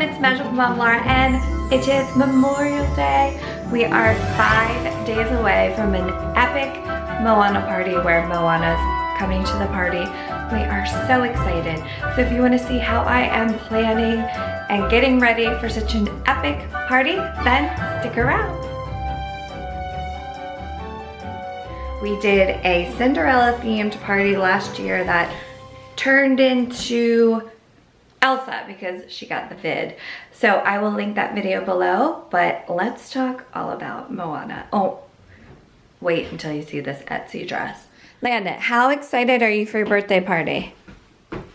it's Magical Mom Laura and it is Memorial Day. We are 5 days away from an epic Moana party where Moana's coming to the party. We are so excited. So if you want to see how I am planning and getting ready for such an epic party, then stick around. We did a Cinderella themed party last year that turned into Elsa because she got the vid. So I will link that video below, but let's talk all about Moana. Oh, wait until you see this Etsy dress. Landon, how excited are you for your birthday party?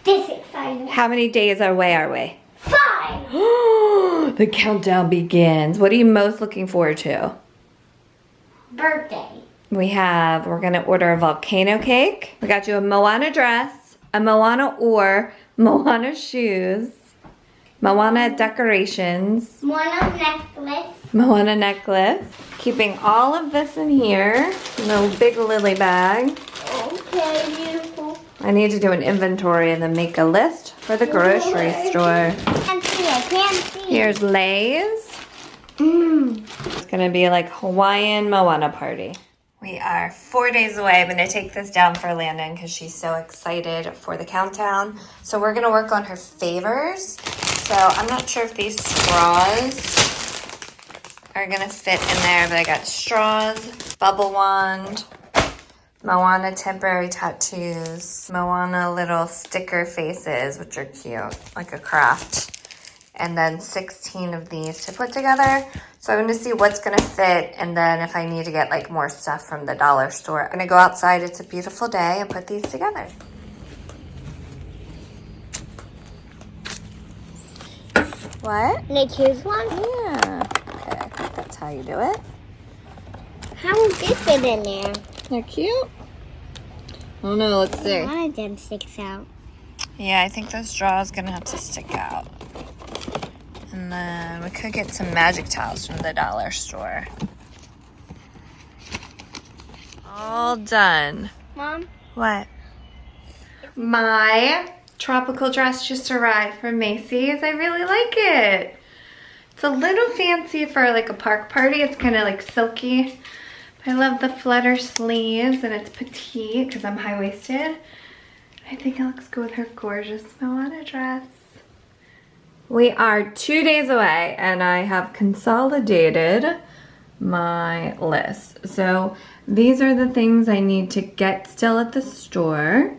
This excited. How many days away are we? 5. The countdown begins. What are you most looking forward to? Birthday. We're gonna order a volcano cake. We got you a Moana dress, a Moana oar, Moana shoes, Moana decorations, Moana necklace. Keeping all of this in here, in a big lily bag. Okay, beautiful. I need to do an inventory and then make a list for the grocery store. I can't see. Here's Lay's. It's gonna be like Hawaiian Moana party. We are 4 days away. I'm gonna take this down for Landon because she's so excited for the countdown. So we're gonna work on her favors. So I'm not sure if these straws are gonna fit in there, but I got straws, bubble wand, Moana temporary tattoos, Moana little sticker faces, which are cute, like a craft. And then 16 of these to put together. So I'm gonna see what's gonna fit, and then if I need to get like more stuff from the dollar store. I'm gonna go outside, it's a beautiful day, and put these together. What? Can I choose one? Yeah. Okay, I think that's how you do it. How will this fit in there? They're cute. Oh no, let's see. One of them sticks out. Yeah, I think those straws gonna have to stick out. And then we could get some magic towels from the dollar store. All done. Mom? What? My tropical dress just arrived from Macy's. I really like it. It's a little fancy for like a park party. It's kind of like silky. I love the flutter sleeves and it's petite because I'm high-waisted. I think it looks good with her gorgeous Moana dress. We are 2 days away and I have consolidated my list. So these are the things I need to get still at the store.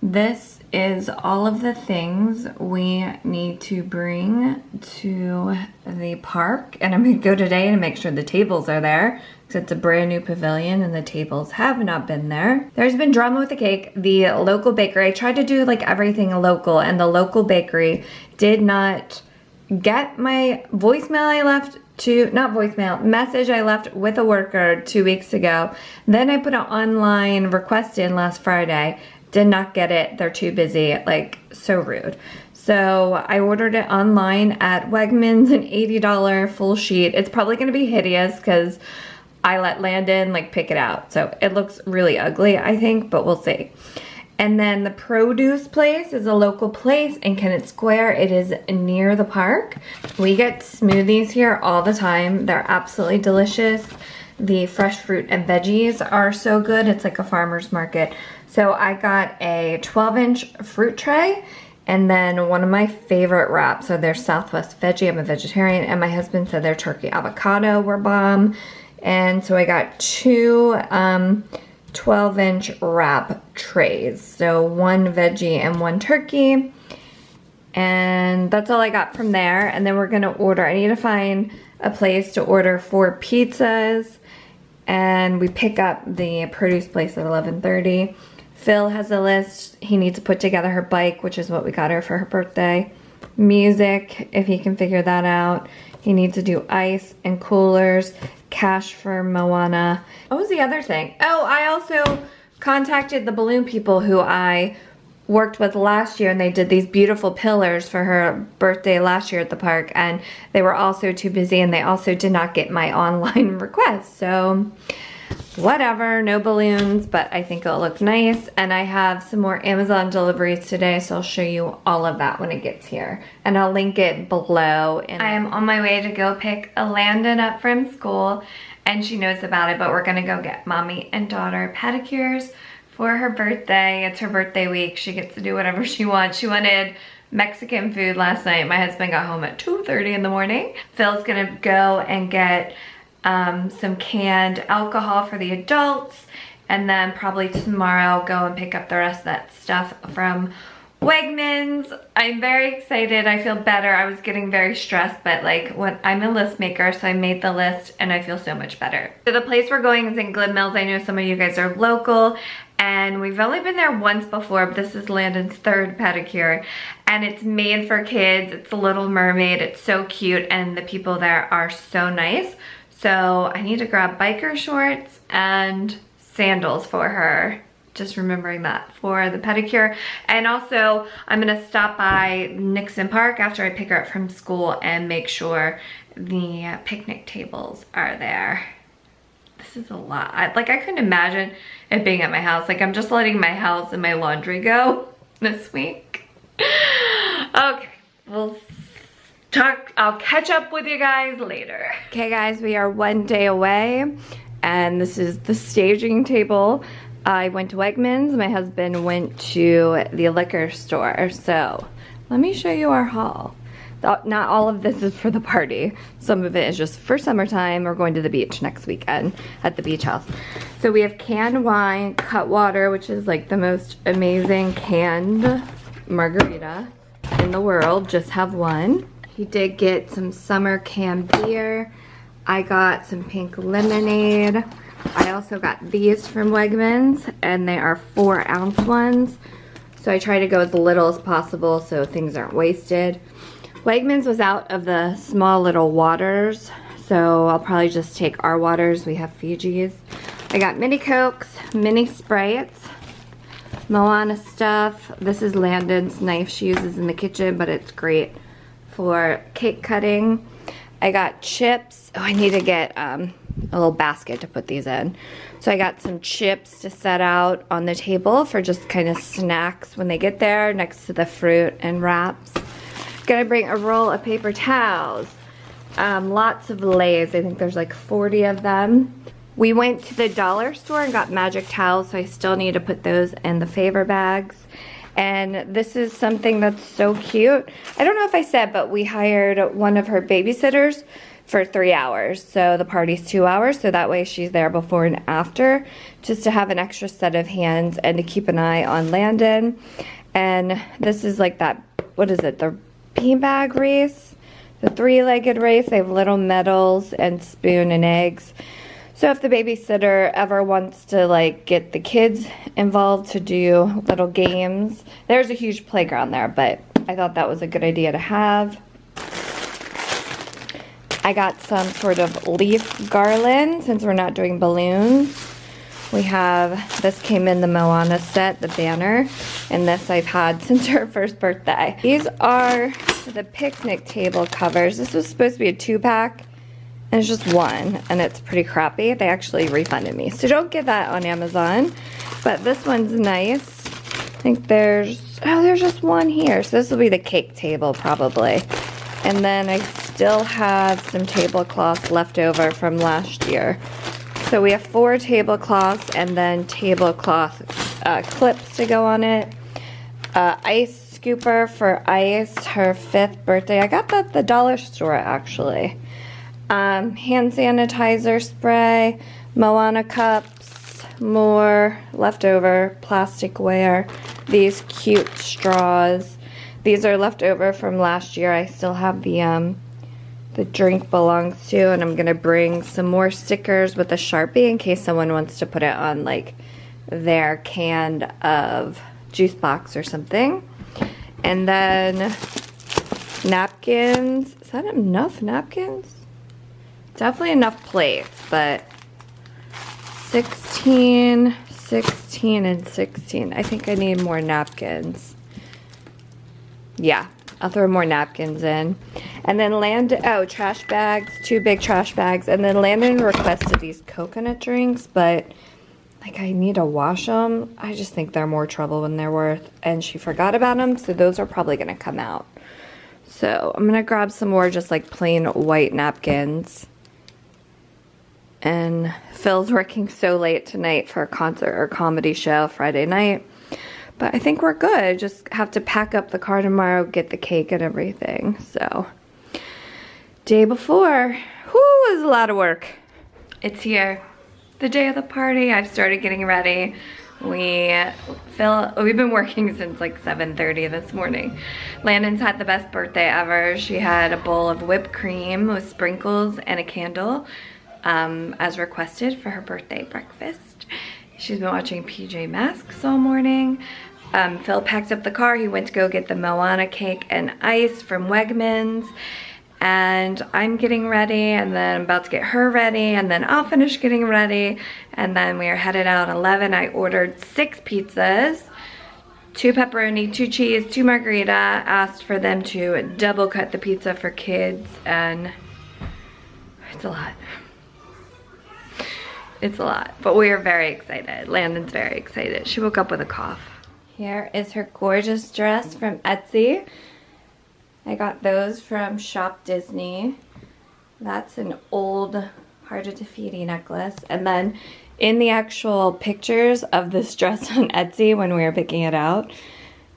This is all of the things we need to bring to the park. And I'm gonna go today and make sure the tables are there because it's a brand new pavilion and the tables have not been there. There's been drama with the cake. The local bakery, I tried to do like everything local and the local bakery did not get my voicemail I left message I left with a worker 2 weeks ago. Then I put an online request in last Friday. Did not get it. They're too busy. Like, so rude. So I ordered it online at Wegmans, an $80 full sheet. It's probably going to be hideous because I let Landon like pick it out. So it looks really ugly, I think, but we'll see. And then the produce place is a local place in Kennett Square. It is near the park. We get smoothies here all the time. They're absolutely delicious. The fresh fruit and veggies are so good. It's like a farmer's market. So I got a 12-inch fruit tray and then one of my favorite wraps. So they're Southwest Veggie. I'm a vegetarian and my husband said their turkey avocado were bomb. And so I got two 12-inch wrap trays. So one veggie and one turkey. And that's all I got from there. And then we're gonna order, I need to find a place to order 4 pizzas. And we pick up the produce place at 11:30. Phil has a list. He needs to put together her bike, which is what we got her for her birthday. Music, if he can figure that out. He needs to do ice and coolers. Cash for Moana. What was the other thing? Oh, I also contacted the balloon people who I worked with last year, and they did these beautiful pillars for her birthday last year at the park, and they were also too busy, and they also did not get my online request. So whatever, no balloons, but I think it'll look nice. And I have some more Amazon deliveries today, so I'll show you all of that when it gets here. And I'll link it below. And I am on my way to go pick Landon up from school, and she knows about it, but we're gonna go get mommy and daughter pedicures for her birthday. It's her birthday week. She gets to do whatever she wants. She wanted Mexican food last night. My husband got home at 2:30 in the morning. Phil's gonna go and get some canned alcohol for the adults, and then probably tomorrow I'll go and pick up the rest of that stuff from Wegmans. I'm very excited. I feel better. I was getting very stressed, but like when I'm a list maker, so I made the list and I feel so much better. So the place we're going is in Glib Mills. I know some of you guys are local, and we've only been there once before, but this is Landon's third pedicure, and it's made for kids. It's a Little Mermaid. It's so cute, and the people there are so nice. So I need to grab biker shorts and sandals for her. Just remembering that for the pedicure. And also I'm gonna stop by Nixon Park after I pick her up from school and make sure the picnic tables are there. This is a lot. I couldn't imagine it being at my house. Like, I'm just letting my house and my laundry go this week. Okay, I'll catch up with you guys later. Okay guys, we are one day away, and this is the staging table. I went to Wegmans, my husband went to the liquor store. So let me show you our haul. Not all of this is for the party. Some of it is just for summertime. We're going to the beach next weekend at the beach house. So we have canned wine, Cutwater, which is like the most amazing canned margarita in the world. Just have one. He did get some summer canned beer. I got some pink lemonade. I also got these from Wegmans, and they are 4-ounce ones. So I try to go as little as possible so things aren't wasted. Wegmans was out of the small little waters, so I'll probably just take our waters. We have Fiji's. I got mini Cokes, mini Sprites, Moana stuff. This is Landon's knife she uses in the kitchen, but it's great for cake cutting. I got chips. Oh, I need to get a little basket to put these in. So I got some chips to set out on the table for just kind of snacks when they get there, next to the fruit and wraps. Gonna bring a roll of paper towels. Lots of Lay's. I think there's like 40 of them. We went to the dollar store and got magic towels, so I still need to put those in the favor bags. And this is something that's so cute. I don't know if I said, but we hired one of her babysitters for 3 hours. So the party's 2 hours, so that way she's there before and after, just to have an extra set of hands and to keep an eye on Landon. And this is like that, what is it, the beanbag race? The 3-legged race. They have little medals and spoon and eggs. So if the babysitter ever wants to like get the kids involved to do little games, there's a huge playground there, but I thought that was a good idea to have. I got some sort of leaf garland since we're not doing balloons. We have, this came in the Moana set, the banner, and this I've had since her first birthday. These are the picnic table covers. This was supposed to be a 2-pack, and it's just one, and it's pretty crappy. They actually refunded me, so don't get that on Amazon. But this one's nice. I think there's just one here, so this will be the cake table probably. And then I still have some tablecloths left over from last year. So we have 4 tablecloths and then tablecloth clips to go on it. Ice scooper for Ice, her 5th birthday. I got that at the dollar store actually. Hand sanitizer spray, Moana cups, more leftover plasticware, these cute straws. These are left over from last year. I still have the drink belongs to, and I'm gonna bring some more stickers with a Sharpie in case someone wants to put it on like their can of juice box or something. And then napkins. Is that enough napkins? Definitely enough plates, but 16, 16, and 16. I think I need more napkins. Yeah, I'll throw more napkins in. And then Landon, oh, trash bags, 2 big trash bags. And then Landon requested these coconut drinks, but like I need to wash them. I just think they're more trouble than they're worth. And she forgot about them, so those are probably gonna come out. So I'm gonna grab some more just like plain white napkins. And Phil's working so late tonight for a concert or comedy show Friday night. But I think we're good. Just have to pack up the car tomorrow, get the cake and everything. So, day before, whoo, is a lot of work. It's here, the day of the party. I've started getting ready. We've been working since like 7:30 this morning. Landon's had the best birthday ever. She had a bowl of whipped cream with sprinkles and a candle, as requested for her birthday breakfast. She's been watching PJ Masks all morning. Phil packed up the car. He went to go get the Moana cake and ice from Wegmans. And I'm getting ready, and then I'm about to get her ready, and then I'll finish getting ready. And then we are headed out at 11. I ordered 6 pizzas, 2 pepperoni, 2 cheese, 2 margarita. Asked for them to double cut the pizza for kids, and it's a lot. It's a lot, but we are very excited. Landon's very excited. She woke up with a cough. Here is her gorgeous dress from Etsy. I got those from Shop Disney. That's an old Heart of Tahiti necklace. And then in the actual pictures of this dress on Etsy when we were picking it out,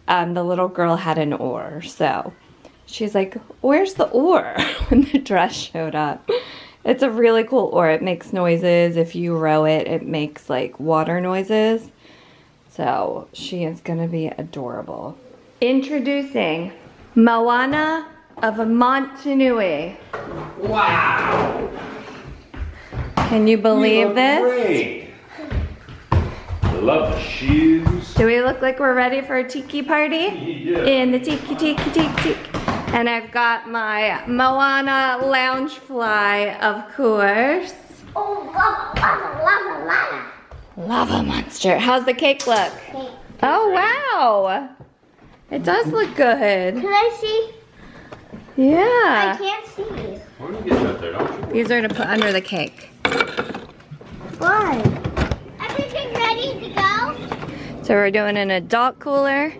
the little girl had an oar. So she's like, where's the oar? When the dress showed up. It's a really cool oar. It makes noises. If you row it, it makes like water noises. So she is gonna be adorable. Introducing Moana of Montanui. Wow! Can you believe this? Great. I love the shoes. Do we look like we're ready for a tiki party? Yeah. In the tiki. And I've got my Moana Loungefly, of course. Oh, lava. Lava monster. How's the cake look? Okay. Oh, wow. It does look good. Can I see? I Yeah. can't see. Where do you get that there, don't you? These are to put under the cake. Why? Everything ready to go? So we're doing an adult cooler,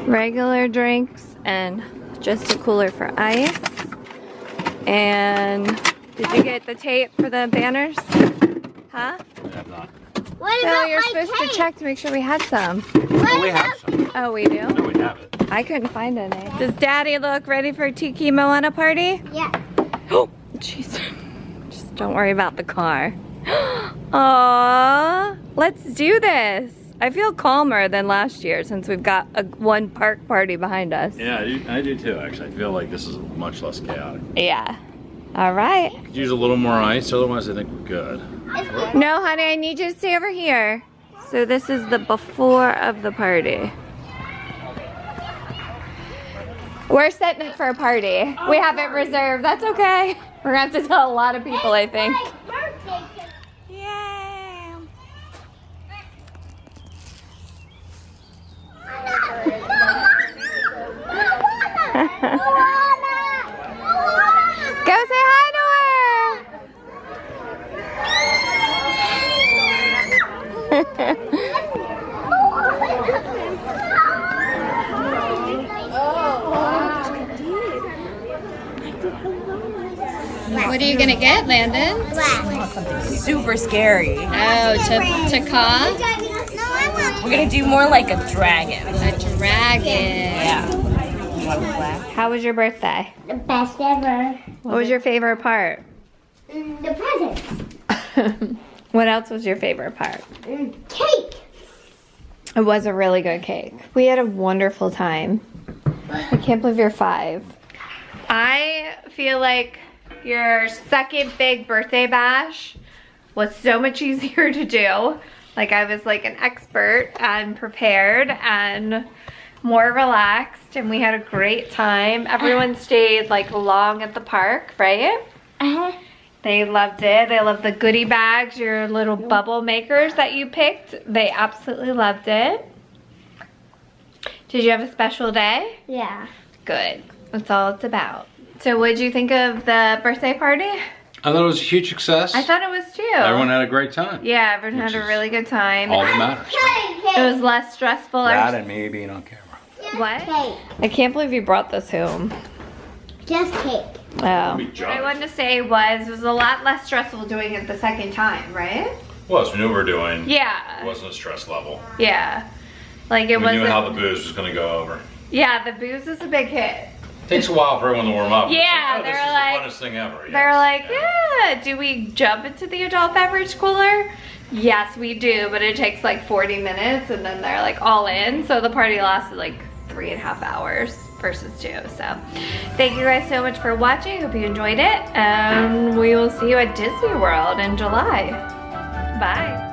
regular drinks, and just a cooler for ice. And did you get the tape for the banners? Huh? I have not. What Phil, about you're my supposed cake? to check to make sure we had some. Oh, we have some. Oh, we do? No, we have it. I couldn't find any. Does Daddy look ready for a Tiki Moana party? Yeah. Oh, jeez. Just don't worry about the car. Aww, let's do this. I feel calmer than last year since we've got one park party behind us. Yeah, I do too, actually. I feel like this is much less chaotic. Yeah. All right. Could use a little more ice, otherwise I think we're good. No, honey, I need you to stay over here. So this is the before of the party. We're setting it for a party. We have it reserved. That's okay. We're gonna have to tell a lot of people, I think. Yay! Go say hi to What are you gonna get, Landon? Super scary. Oh, to caw? We're gonna do more like a dragon. A dragon. Yeah. You want to laugh? How was your birthday? The best ever. What was your favorite part? The presents. What else was your favorite part? Cake. It was a really good cake. We had a wonderful time. I can't believe you're 5. I feel like your second big birthday bash was so much easier to do. Like I was like an expert and prepared and more relaxed, and we had a great time. Everyone stayed like long at the park, right? Uh-huh. They loved it. They loved the goodie bags, your little bubble makers that you picked. They absolutely loved it. Did you have a special day? Yeah. Good. That's all it's about. So what'd you think of the birthday party? I thought it was a huge success. I thought it was too. Everyone had a great time. Yeah, everyone had a really good time. All that matters. It was less stressful. That and me being on camera. What? Cake. I can't believe you brought this home. Just cake. Oh. Be What I jolly. wanted to say was it was a lot less stressful doing it the second time, right? Well, as we knew what we were doing. It Yeah. wasn't a stress level. Yeah. Like it We wasn't. knew how the booze was going to go over. Yeah, the booze is a big hit. Takes a while for everyone to warm up. Yeah, It's they're this is like- the funnest thing ever. They're yes. like, yeah, do we jump into the adult beverage cooler? Yes, we do, but it takes like 40 minutes and then they're like all in. So the party lasted like 3.5 hours versus 2. So thank you guys so much for watching. Hope you enjoyed it. And we will see you at Disney World in July. Bye.